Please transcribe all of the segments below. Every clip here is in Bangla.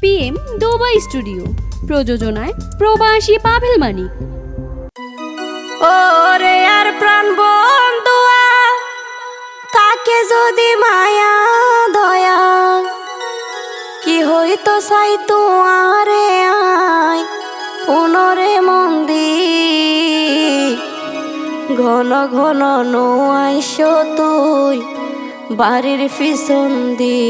PM দুবাই স্টুডিও, প্রযোজনায় প্রবাসী পাভেল মানিক। ওরে আর প্রাণ বন্ধুয়া, তাকে যদি মায়া দয়া কি হইতো চাই তোমারে আয় পুনরে মন্দি ঘন ঘন নোয়াইস তুই বাড়ির পিছন দি।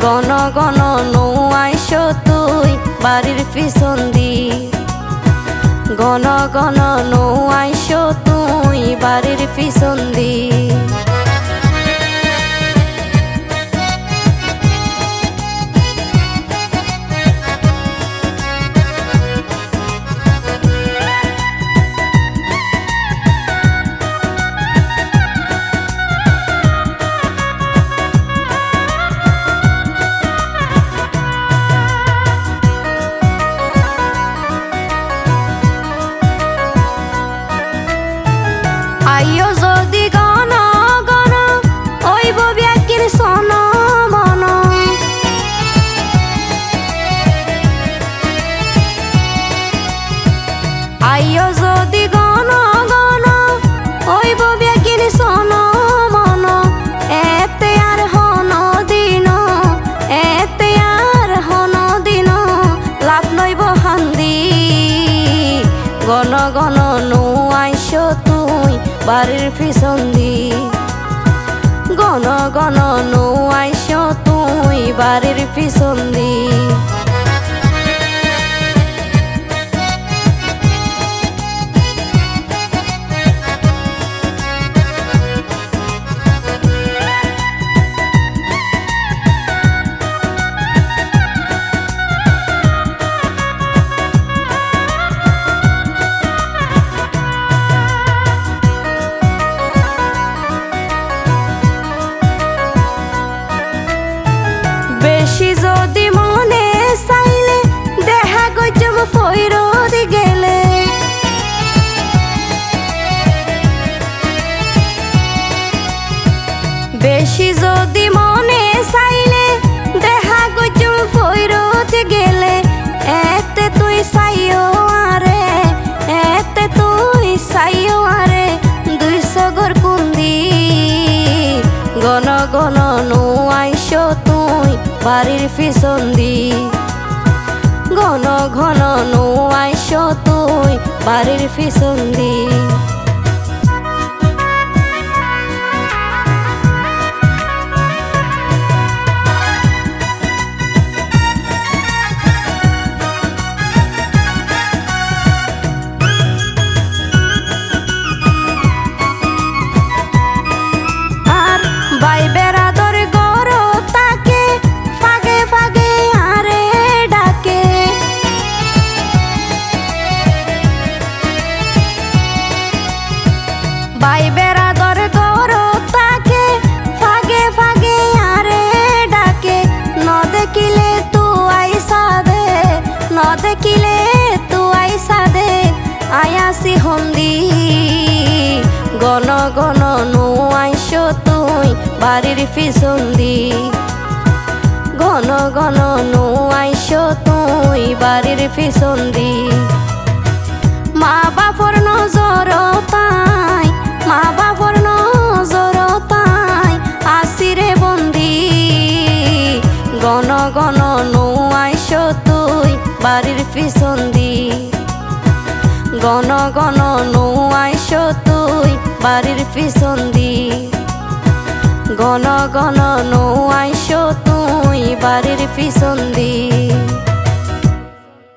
ঘন ঘন নোয়াইস তুই বাড়ির পিছন দি, ঘন ঘন নোয়াইস তুই বাড়ির পিছন দি। আইও যদি গণ গণ ওইব ব্যাকির সন মন, আইও যদি গণ গণ ওইব ব্যাকির সন মন, এতে আর হন দিন, এতে আর হন দিন লাভ নইব হান্দি। ঘন ঘন নোয়াইস তুই বাড়ির পিছন দি, ঘন ঘন নোয়াইস তুই বাড়ির পিছন দি। বেশি যদি মনে চাইলে দেখা গজব ফইরত গেলে, বেশি যদি মনে চাইলে দেখা গজব ফইরত গেলে, এতে তুই চাইও আরে, এতে তুই চাইও আরে দুই সগর কুন্দি। ঘন ঘন নোয়াইস তুই বাড়ির পিছন দি, ঘন ঘন নোয়াইস তুই বাড়ির পিছন দি। আর বাইবের আদর গর তাকে ফাগে ফাগে আরে ডাকে, বাইবের আদর গর তাকে ফাগে ফাগে আরে ডাকে। ন দেখিলে তু আইসা দে, ন দেখিলে তু আইসা দে আয়াসি হন্দি। ঘন ঘন নোয়াইস তুই বাড়ির পিছন দি, ঘন ঘন নোয়াইস তুই বাড়ির পিছন দি। মা বাপর নজর তাই, মা বাপর নজর তাই আসিরে বন্দি। ঘন ঘন নোয়াইস তুই বাড়ির পিছন দি, ঘন ঘন নোয়াইস তুই বাড়ির পিছন দি, ঘন ঘন নোয়াইস তুই বাড়ির পিছন দি।